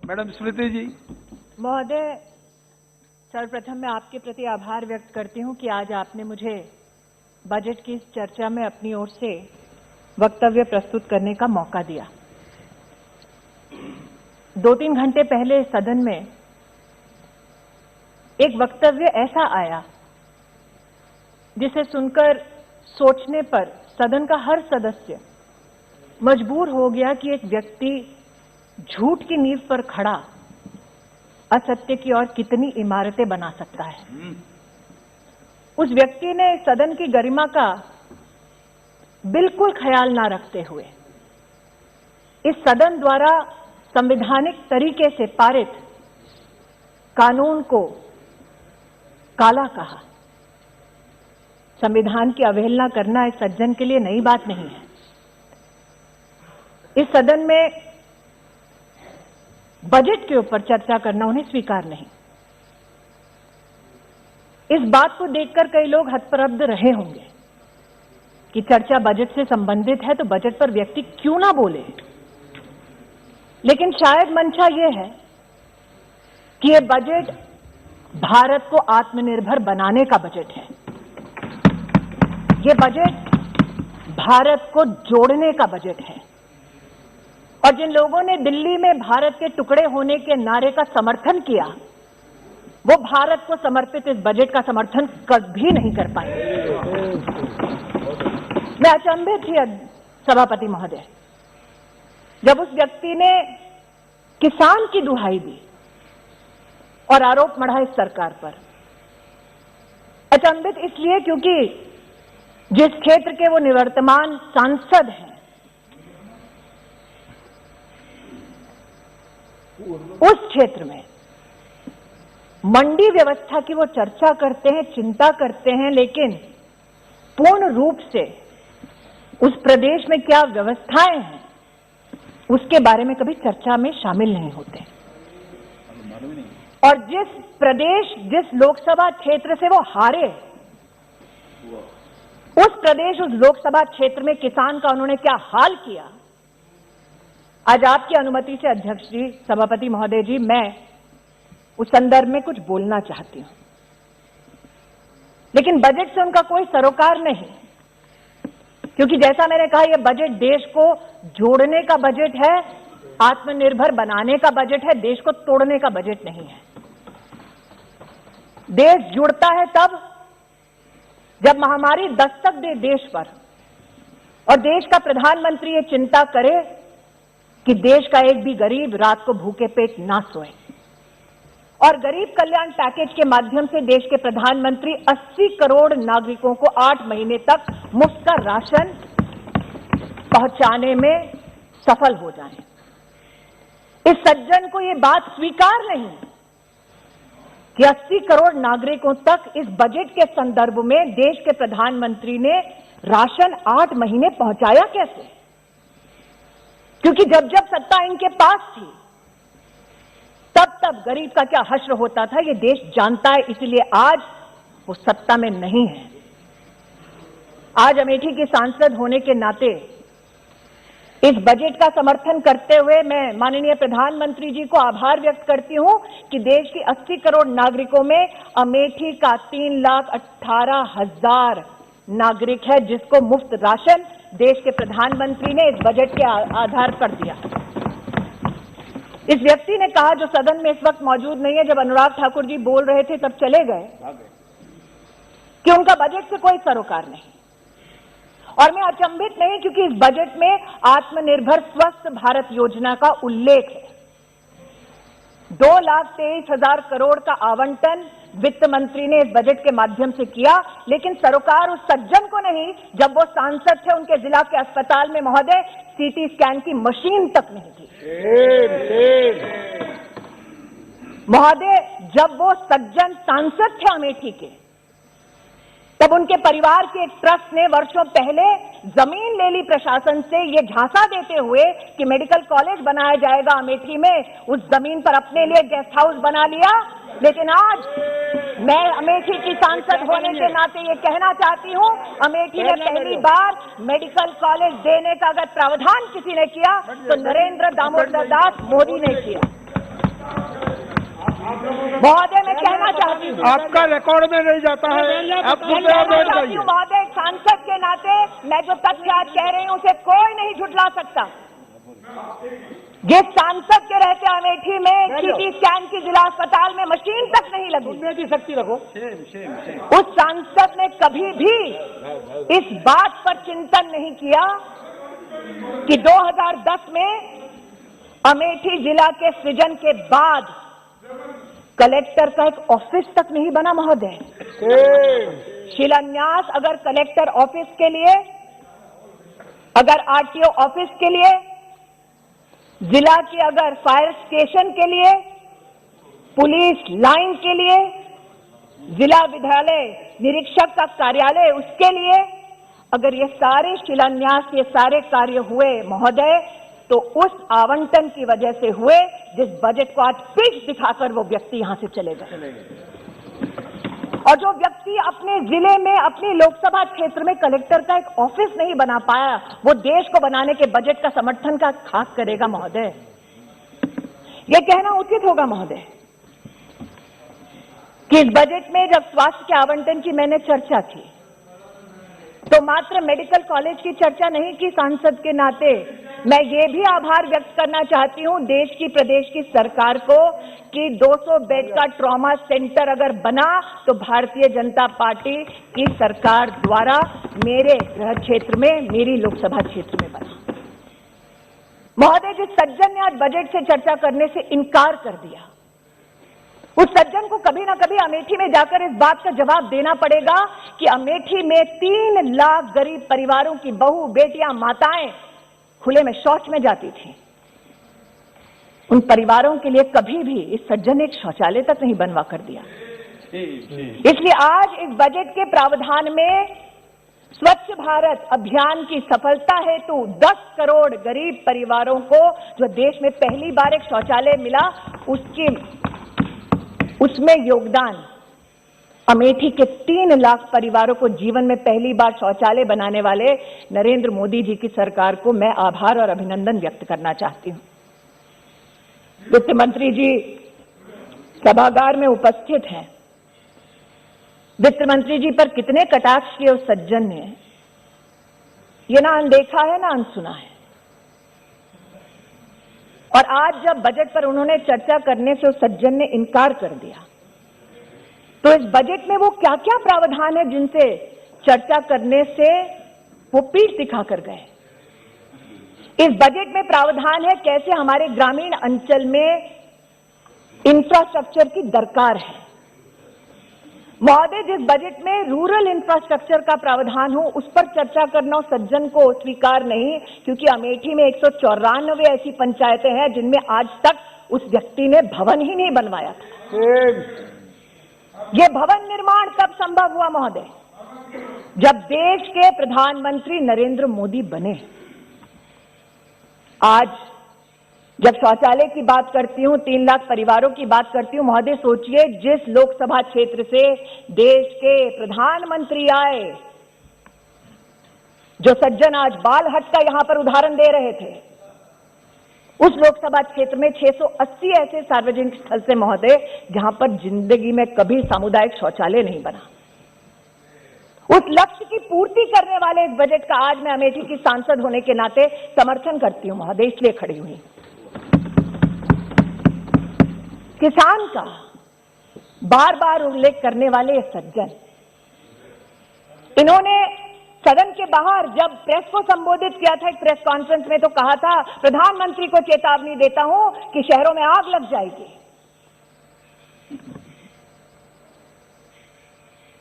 Madam स्मृति जी। महोदय, सर्वप्रथम मैं आपके प्रति आभार व्यक्त करती हूं कि आज आपने मुझे बजट की इस चर्चा में अपनी ओर से वक्तव्य प्रस्तुत करने का मौका दिया। 2-3 घंटे पहले सदन में एक वक्तव्य ऐसा आया जिसे सुनकर सोचने पर सदन का हर सदस्य मजबूर हो गया कि एक व्यक्ति झूठ की नींव पर खड़ा असत्य की और कितनी इमारतें बना सकता है। उस व्यक्ति ने सदन की गरिमा का बिल्कुल ख्याल ना रखते हुए इस सदन द्वारा संवैधानिक तरीके से पारित कानून को काला कहा। संविधान की अवहेलना करना इस सज्जन के लिए नई बात नहीं है। इस सदन में बजट के ऊपर चर्चा करना उन्हें स्वीकार नहीं। इस बात को देखकर कई लोग हतप्रभ रहे होंगे कि चर्चा बजट से संबंधित है तो बजट पर व्यक्ति क्यों ना बोले, लेकिन शायद मंशा यह है कि यह बजट भारत को आत्मनिर्भर बनाने का बजट है। यह बजट भारत को जोड़ने का बजट है। और जिन लोगों ने दिल्ली में भारत के टुकड़े होने के नारे का समर्थन किया, वो भारत को समर्पित इस बजट का समर्थन कभी नहीं कर पाएंगे। मैं अचंभित थी सभापति महोदय जब उस व्यक्ति ने किसान की दुहाई दी और आरोप मढ़ा इस सरकार पर। अचंभित इसलिए क्योंकि जिस क्षेत्र के वो निवर्तमान सांसद हैं, उस क्षेत्र में मंडी व्यवस्था की वो चर्चा करते हैं, चिंता करते हैं, लेकिन पूर्ण रूप से उस प्रदेश में क्या व्यवस्थाएं हैं उसके बारे में कभी चर्चा में शामिल नहीं होते। और जिस प्रदेश, जिस लोकसभा क्षेत्र से वो हारे, उस प्रदेश, उस लोकसभा क्षेत्र में किसान का उन्होंने क्या हाल किया, आज आपकी अनुमति से अध्यक्ष जी, सभापति महोदय जी, मैं उस संदर्भ में कुछ बोलना चाहती हूं। लेकिन बजट से उनका कोई सरोकार नहीं, क्योंकि जैसा मैंने कहा, यह बजट देश को जोड़ने का बजट है, आत्मनिर्भर बनाने का बजट है, देश को तोड़ने का बजट नहीं है। देश जुड़ता है तब जब महामारी दस्तक दे देश पर और देश का प्रधानमंत्री ये चिंता करे कि देश का एक भी गरीब रात को भूखे पेट ना सोए। और गरीब कल्याण पैकेज के माध्यम से देश के प्रधानमंत्री 80 करोड़ नागरिकों को 8 महीने तक मुफ्त का राशन पहुंचाने में सफल हो जाएं। इस सज्जन को यह बात स्वीकार नहीं कि 80 करोड़ नागरिकों तक इस बजट के संदर्भ में देश के प्रधानमंत्री ने राशन 8 महीने पहुंचाया कैसे? क्योंकि जब जब सत्ता इनके पास थी तब तब गरीब का क्या हश्र होता था ये देश जानता है, इसलिए आज वो सत्ता में नहीं है। आज अमेठी की सांसद होने के नाते इस बजट का समर्थन करते हुए मैं माननीय प्रधानमंत्री जी को आभार व्यक्त करती हूं कि देश की 80 करोड़ नागरिकों में अमेठी का 3,18,000 नागरिक है जिसको मुफ्त राशन देश के प्रधानमंत्री ने इस बजट के आधार पर दिया। इस व्यक्ति ने कहा, जो सदन में इस वक्त मौजूद नहीं है, जब अनुराग ठाकुर जी बोल रहे थे तब चले गए, कि उनका बजट से कोई सरोकार नहीं। और मैं अचंभित नहीं, क्योंकि इस बजट में आत्मनिर्भर स्वस्थ भारत योजना का उल्लेख है। 2,23,000 करोड़ का आवंटन वित्त मंत्री ने इस बजट के माध्यम से किया, लेकिन सरोकार उस सज्जन को नहीं जब वो सांसद थे, उनके जिला के अस्पताल में महोदय सीटी स्कैन की मशीन तक नहीं थी। महोदय, जब वो सज्जन सांसद थे अमेठी के, तब उनके परिवार के एक ट्रस्ट ने वर्षों पहले जमीन ले ली प्रशासन से, ये झांसा देते हुए कि मेडिकल कॉलेज बनाया जाएगा अमेठी में। उस जमीन पर अपने लिए गेस्ट हाउस बना लिया। लेकिन आज मैं अमेठी की सांसद होने के नाते ये कहना चाहती हूं, अमेठी में पहली बार मेडिकल कॉलेज देने का अगर प्रावधान किसी ने किया तो नरेंद्र दामोदर दास मोदी ने किया। महोदय मैं कहना चाहती हूँ, आपका रिकॉर्ड में नहीं जाता है, आप मुद्दे पर बैठ जाइए। महोदय सांसद के नाते मैं जो तथ्य आज कह रही हूँ उसे कोई नहीं झुठला सकता। जिस सांसद के रहते अमेठी में सीटी स्कैन की जिला अस्पताल में मशीन तक नहीं लगी, सुनने की शक्ति रखो। उस सांसद ने कभी भी इस बात पर चिंतन नहीं किया कि 2010 में अमेठी जिला के सृजन के बाद कलेक्टर का एक ऑफिस तक नहीं बना। महोदय शिलान्यास अगर कलेक्टर ऑफिस के लिए, अगर आरटीओ ऑफिस के लिए, जिला के अगर फायर स्टेशन के लिए, पुलिस लाइन के लिए, जिला विद्यालय निरीक्षक का कार्यालय उसके लिए, अगर ये सारे शिलान्यास, ये सारे कार्य हुए महोदय, तो उस आवंटन की वजह से हुए जिस बजट को आज पीठ दिखाकर वो व्यक्ति यहां से चले गए। और जो व्यक्ति अपने जिले में, अपने लोकसभा क्षेत्र में कलेक्टर का एक ऑफिस नहीं बना पाया, वो देश को बनाने के बजट का समर्थन का खाक करेगा। महोदय ये कहना उचित होगा महोदय कि इस बजट में जब स्वास्थ्य के आवंटन की मैंने चर्चा की तो मात्र मेडिकल कॉलेज की चर्चा नहीं की। सांसद के नाते मैं ये भी आभार व्यक्त करना चाहती हूं देश की, प्रदेश की सरकार को कि 200 बेड का ट्रॉमा सेंटर अगर बना तो भारतीय जनता पार्टी की सरकार द्वारा मेरे गृह क्षेत्र में, मेरी लोकसभा क्षेत्र में बना। महोदय जिस सज्जन ने आज बजट से चर्चा करने से इनकार कर दिया, उस सज्जन को कभी ना कभी अमेठी में जाकर इस बात का जवाब देना पड़ेगा कि अमेठी में 3 लाख गरीब परिवारों की बहू, बेटियां, माताएं खुले में शौच में जाती थी। उन परिवारों के लिए कभी भी इस सज्जन ने एक शौचालय तक नहीं बनवा कर दिया। इसलिए आज इस बजट के प्रावधान में स्वच्छ भारत अभियान की सफलता हेतु 10 करोड़ गरीब परिवारों को जो देश में पहली बार एक शौचालय मिला, उसमें योगदान अमेठी के 3 लाख परिवारों को जीवन में पहली बार शौचालय बनाने वाले नरेंद्र मोदी जी की सरकार को मैं आभार और अभिनंदन व्यक्त करना चाहती हूं। वित्त मंत्री जी सभागार में उपस्थित हैं। वित्त मंत्री जी पर कितने कटाक्ष किए उस सज्जन ने, ये ना अनदेखा है ना अनसुना है। और आज जब बजट पर उन्होंने चर्चा करने से उस सज्जन ने इनकार कर दिया, तो इस बजट में वो क्या क्या प्रावधान है जिनसे चर्चा करने से वो पीठ दिखाकर गए। इस बजट में प्रावधान है कैसे हमारे ग्रामीण अंचल में इंफ्रास्ट्रक्चर की दरकार है। महोदय जिस बजट में रूरल इंफ्रास्ट्रक्चर का प्रावधान हो उस पर चर्चा करना सज्जन को स्वीकार नहीं, क्योंकि अमेठी में 194 ऐसी पंचायतें हैं जिनमें आज तक उस व्यक्ति ने भवन ही नहीं बनवाया था। ये भवन निर्माण कब संभव हुआ महोदय? जब देश के प्रधानमंत्री नरेंद्र मोदी बने। आज जब शौचालय की बात करती हूं, 3 लाख परिवारों की बात करती हूं, महोदय सोचिए जिस लोकसभा क्षेत्र से देश के प्रधानमंत्री आए, जो सज्जन आज बाल हट का यहां पर उदाहरण दे रहे थे, उस लोकसभा क्षेत्र में 680 ऐसे सार्वजनिक स्थल से महोदय जहां पर जिंदगी में कभी सामुदायिक शौचालय नहीं बना। उस लक्ष्य की पूर्ति करने वाले इस बजट का आज मैं अमेठी की सांसद होने के नाते समर्थन करती हूं महोदय, इसलिए खड़ी हुई। किसान का बार बार उल्लेख करने वाले ये सज्जन, इन्होंने सदन के बाहर जब प्रेस को संबोधित किया था एक प्रेस कॉन्फ्रेंस में, तो कहा था प्रधानमंत्री को चेतावनी देता हूं कि शहरों में आग लग जाएगी।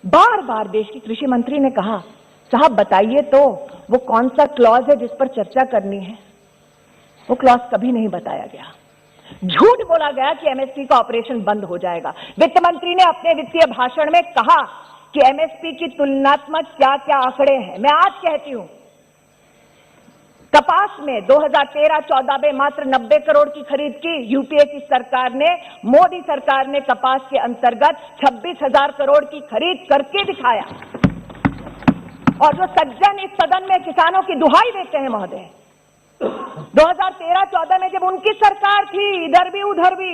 बार बार देश की कृषि मंत्री ने कहा साहब बताइए तो वो कौन सा क्लॉज है जिस पर चर्चा करनी है। वो क्लॉज कभी नहीं बताया गया। झूठ बोला गया कि एमएसपी का ऑपरेशन बंद हो जाएगा। वित्त मंत्री ने अपने वित्तीय भाषण में कहा कि एमएसपी की तुलनात्मक क्या क्या आंकड़े हैं। मैं आज कहती हूं कपास में 2013-14 में मात्र 90 करोड़ की खरीद की यूपीए की सरकार ने, मोदी सरकार ने कपास के अंतर्गत 26,000 करोड़ की खरीद करके दिखाया। और जो सज्जन इस सदन में किसानों की दुहाई देते हैं महोदय, 2013-14 में जब उनकी सरकार थी, इधर भी उधर भी,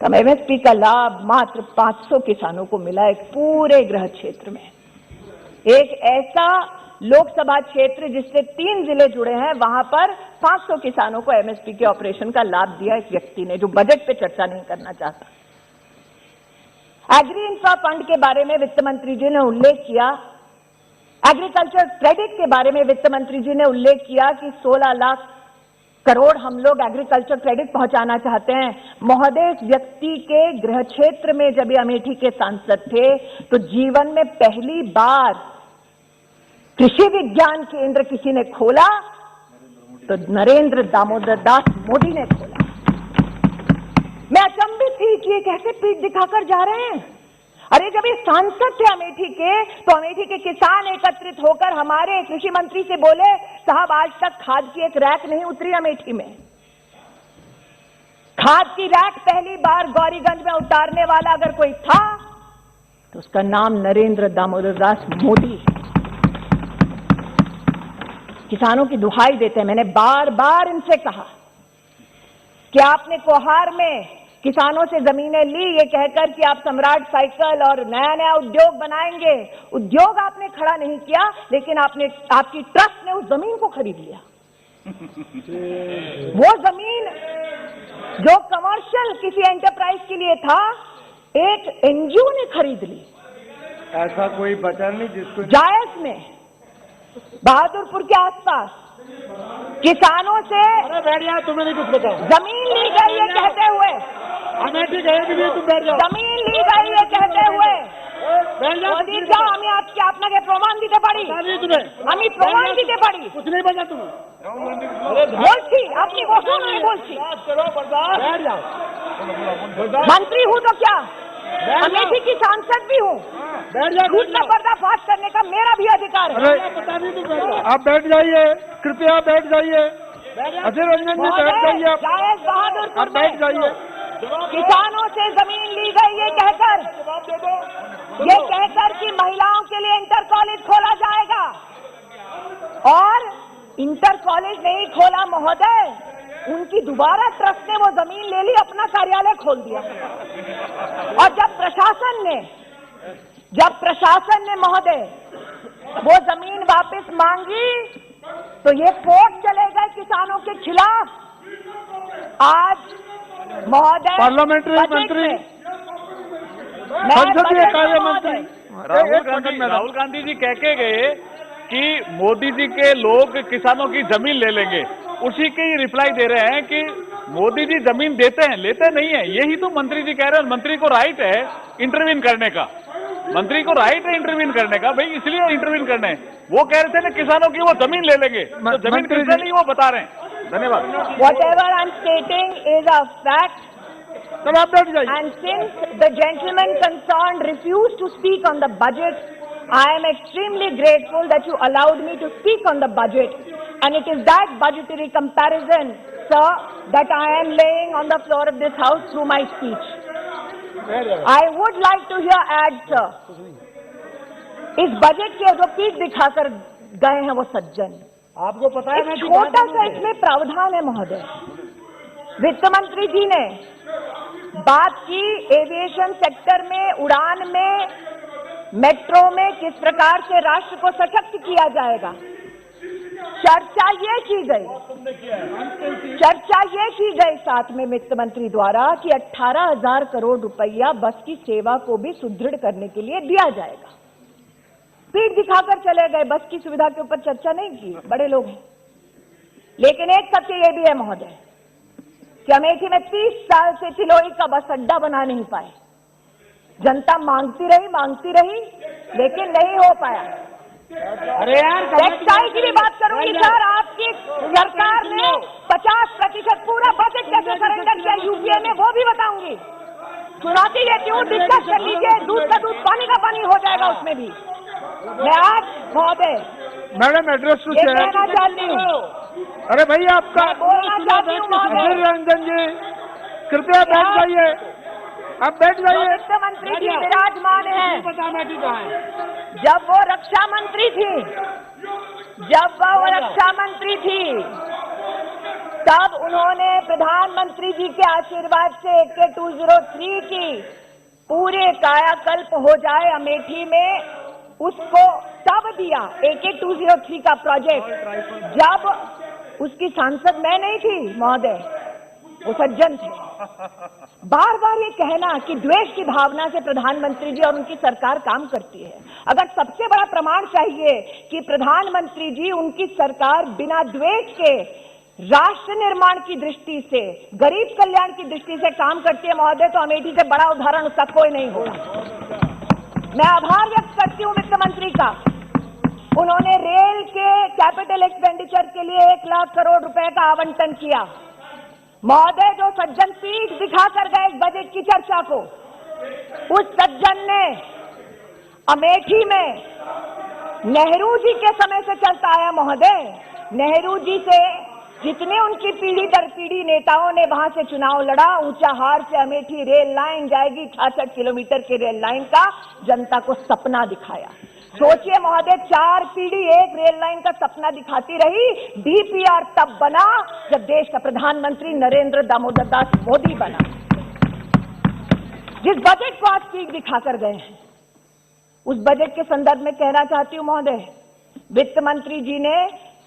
कम एमएसपी का लाभ मात्र 500 किसानों को मिला एक पूरे गृह क्षेत्र में। एक ऐसा लोकसभा क्षेत्र जिससे 3 जिले जुड़े हैं, वहां पर 500 किसानों को एमएसपी के ऑपरेशन का लाभ दिया एक व्यक्ति ने, जो बजट पे चर्चा नहीं करना चाहता। एग्री इंफ्रा फंड के बारे में वित्त मंत्री जी ने उल्लेख किया, एग्रीकल्चर क्रेडिट के बारे में वित्त मंत्री जी ने उल्लेख किया कि 16 लाख करोड़ हम लोग एग्रीकल्चर क्रेडिट पहुंचाना चाहते हैं। महोदय, इस व्यक्ति के गृह क्षेत्र में जब ये अमेठी के सांसद थे तो जीवन में पहली बार कृषि विज्ञान केंद्र किसी ने खोला तो नरेंद्र दामोदर दास मोदी ने खोला। मैं अचंभित थी कि ये कैसे पीठ दिखाकर जा रहे हैं। अरे जब ये सांसद थे अमेठी के, तो अमेठी के किसान एकत्रित होकर हमारे कृषि मंत्री से बोले, साहब आज तक खाद की एक रैक नहीं उतरी अमेठी में। खाद की रैक पहली बार गौरीगंज में उतारने वाला अगर कोई था तो उसका नाम नरेंद्र दामोदर दास मोदी है। किसानों की दुहाई देते हैं। मैंने बार बार इनसे कहा कि आपने कोहार में किसानों से जमीनें ली ये कहकर कि आप सम्राट साइकिल और नया नया उद्योग बनाएंगे। उद्योग आपने खड़ा नहीं किया, लेकिन आपकी ट्रस्ट ने उस जमीन को खरीद लिया। वो जमीन जो कमर्शियल किसी एंटरप्राइज के लिए था, एक एनजीओ ने खरीद ली। ऐसा कोई बचा नहीं जिसको जायज में बहादुरपुर के आसपास किसानों से तुम्हें नहीं कुछ बता, जमीन ली गई है कहते हुए, अमेठी गए भी तुम बैठ जाओ, जमीन ली गई है कहते हुए মোদী যাও, আমি আজকে আপনাকে প্রমাণ দিতে পারি, আমি প্রমাণ দিতে পারি। कुछ नहीं बचा तुम्हें বলছি, আপনি বসুন, আমি বলছি। मंत्री हूँ तो क्या, अमेठी की सांसद भी हूँ। झूठ का पर्दाफाश करने का मेरा भी अधिकार है। आप बैठ जाइए, कृपया बैठ जाइए। अजय रंजन जी बैठ जाइए, जायज बहादुरपुर आप बैठ जाइए। किसानों से जमीन ली गई ये कहकर कि महिलाओं के लिए इंटर कॉलेज खोला जाएगा, और इंटर कॉलेज नहीं खोला महोदय, उनकी दोबारा ट्रस्ट ने वो जमीन ले ली, अपना कार्यालय खोल दिया। और जब प्रशासन ने महोदय वो जमीन वापस मांगी तो ये कोर्ट चले गए किसानों के खिलाफ। आज महोदय पार्लियामेंट्री मंत्री, संसदीय कार्य मंत्री राहुल गांधी जी कह के गए कि मोदी जी के लोग किसानों की जमीन ले लेंगे, उसी की रिप्लाई दे रहे हैं कि मोदी जी जमीन देते हैं, लेते नहीं है। यही तो मंत्री जी कह रहे हैं। मंत्री को राइट है इंटरवीन करने का, मंत्री को राइट है इंटरवीन करने का, भाई इसलिए इंटरवीन करने हैं। वो कह रहे थे ना किसानों की वो जमीन ले लेंगे, तो जमीन किसने नहीं वो बता रहे हैं। धन्यवाद। Whatever I'm stating is a fact. तब आप बैठ जाइए। And since the gentleman concerned refused to speak on the budget, I am extremely grateful that you allowed me to speak on the budget. And it is that budgetary comparison, sir, that I am laying on the floor of this house through my speech. I would like to hear add, sir. इस budget के जो पीठ दिखाकर गए हैं वो सज्जन, आपको पता है ना, छोटा सा इसमें प्रावधान है महोदय। वित्त मंत्री जी ने बात की एविएशन सेक्टर में, उड़ान में, मेट्रो में किस प्रकार से राष्ट्र को सशक्त किया जाएगा। चर्चा ये की गई साथ में वित्त मंत्री द्वारा कि 18,000 करोड़ रुपया बस की सेवा को भी सुदृढ़ करने के लिए दिया जाएगा। पीठ दिखाकर चले गए, बस की सुविधा के ऊपर चर्चा नहीं की, बड़े लोग हैं। लेकिन एक सत्य ये भी है महोदय कि अमेठी में 30 साल से चिलोई का बस अड्डा बना नहीं पाए। जनता मांगती रही, लेकिन नहीं हो पाया। अरे यार, टेक्सटाइल की भी बात करूंगी सर। आपकी सरकार ने 50% पूरा बजट कैसे सरेंडर किया यूपीए में, वो भी बताऊंगी। चुनौती देती हूँ, डिस्कस कर लीजिए। दूध का दूध, पानी का पानी हो जाएगा उसमें भी। मैं आज महोदय मैडम एड्रेस टू कहना चाहती हूँ। अरे भाई आपका बोलना चाहती हूँ महोदय, अजय रंजन जी कृपया बैठ जाइए, आप बैठ जाइए। वित्त मंत्री जी विराजमान हैं। जब वो रक्षा मंत्री थी, तब उन्होंने प्रधानमंत्री जी के आशीर्वाद से AK-203 की पूरे कायाकल्प हो जाए अमेठी में, उसको तब दिया AK-203 का प्रोजेक्ट, जब उसकी सांसद मैं नहीं थी महोदय, वो सज्जन थे। बार बार ये कहना कि द्वेष की भावना से प्रधानमंत्री जी और उनकी सरकार काम करती है। अगर सबसे बड़ा प्रमाण चाहिए कि प्रधानमंत्री जी, उनकी सरकार बिना द्वेष के राष्ट्र निर्माण की दृष्टि से, गरीब कल्याण की दृष्टि से काम करती है महोदय, तो अमेठी से बड़ा उदाहरण उसका कोई नहीं होगा। मैं आभार व्यक्त करती हूं वित्त मंत्री का। उन्होंने रेल के कैपिटल एक्सपेंडिचर के लिए 1 लाख करोड़ रुपए का आवंटन किया। महोदय, जो सज्जन पीठ दिखाकर गए इस बजट की चर्चा को, उस सज्जन ने अमेठी में नेहरू जी के समय से चलता आया महोदय, नेहरू जी से जितने उनकी पीढ़ी दर पीढ़ी नेताओं ने वहां से चुनाव लड़ा, ऊंचाहार से अमेठी रेल लाइन जाएगी, 66 किलोमीटर की रेल लाइन का जनता को सपना दिखाया। सोचिए महोदय, 4 पीढ़ी एक रेल लाइन का सपना दिखाती रही। DPR तब बना जब देश का प्रधानमंत्री नरेंद्र दामोदर दास मोदी बना। जिस बजट को आज पीठ दिखाकर गए हैं, उस बजट के संदर्भ में कहना चाहती हूं महोदय, वित्त मंत्री जी ने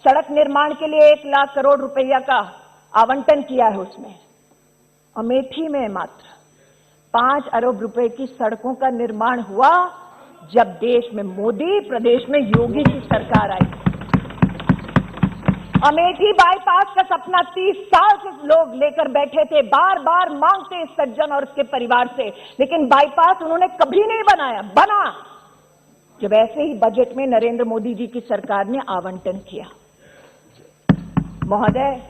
सड़क निर्माण के लिए 1 लाख करोड़ रुपया का आवंटन किया है। उसमें अमेठी में मात्र 5 अरब रुपए की सड़कों का निर्माण हुआ जब देश में मोदी, प्रदेश में योगी की सरकार आई। अमेठी बाईपास का सपना 30 साल से लोग लेकर बैठे थे, बार बार मांगते इस सज्जन और उसके परिवार से, लेकिन बाईपास उन्होंने कभी नहीं बनाया। बना जब ऐसे ही बजट में नरेंद्र मोदी जी की सरकार ने आवंटन किया। महोदय,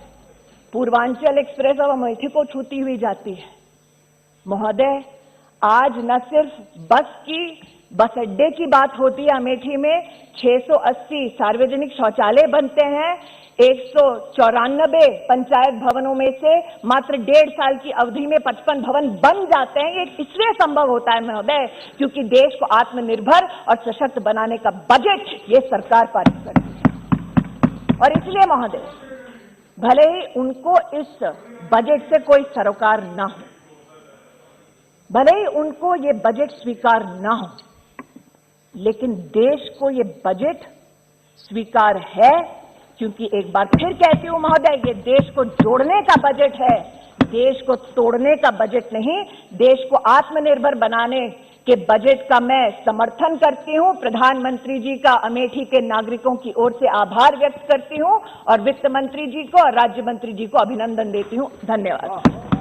पूर्वांचल एक्सप्रेस अब अमेठी को छूती हुई जाती है। महोदय, आज न सिर्फ बस अड्डे की बात होती है, अमेठी में 680 सार्वजनिक शौचालय बनते हैं। 194 पंचायत भवनों में से मात्र 1.5 साल की अवधि में 55 भवन बन जाते हैं। ये इसलिए संभव होता है महोदय, क्योंकि देश को आत्मनिर्भर और सशक्त बनाने का बजट ये सरकार पारित करती है। और इसलिए महोदय, भले ही उनको इस बजट से कोई सरोकार ना हो, भले ही उनको ये बजट स्वीकार ना हो, लेकिन देश को ये बजट स्वीकार है, क्योंकि एक बार फिर कहती हूं महोदय, ये देश को जोड़ने का बजट है, देश को तोड़ने का बजट नहीं। देश को आत्मनिर्भर बनाने के बजट का मैं समर्थन करती हूं। प्रधानमंत्री जी का अमेठी के नागरिकों की ओर से आभार व्यक्त करती हूं और वित्त मंत्री जी को और राज्य मंत्री जी को अभिनंदन देती हूं। धन्यवाद।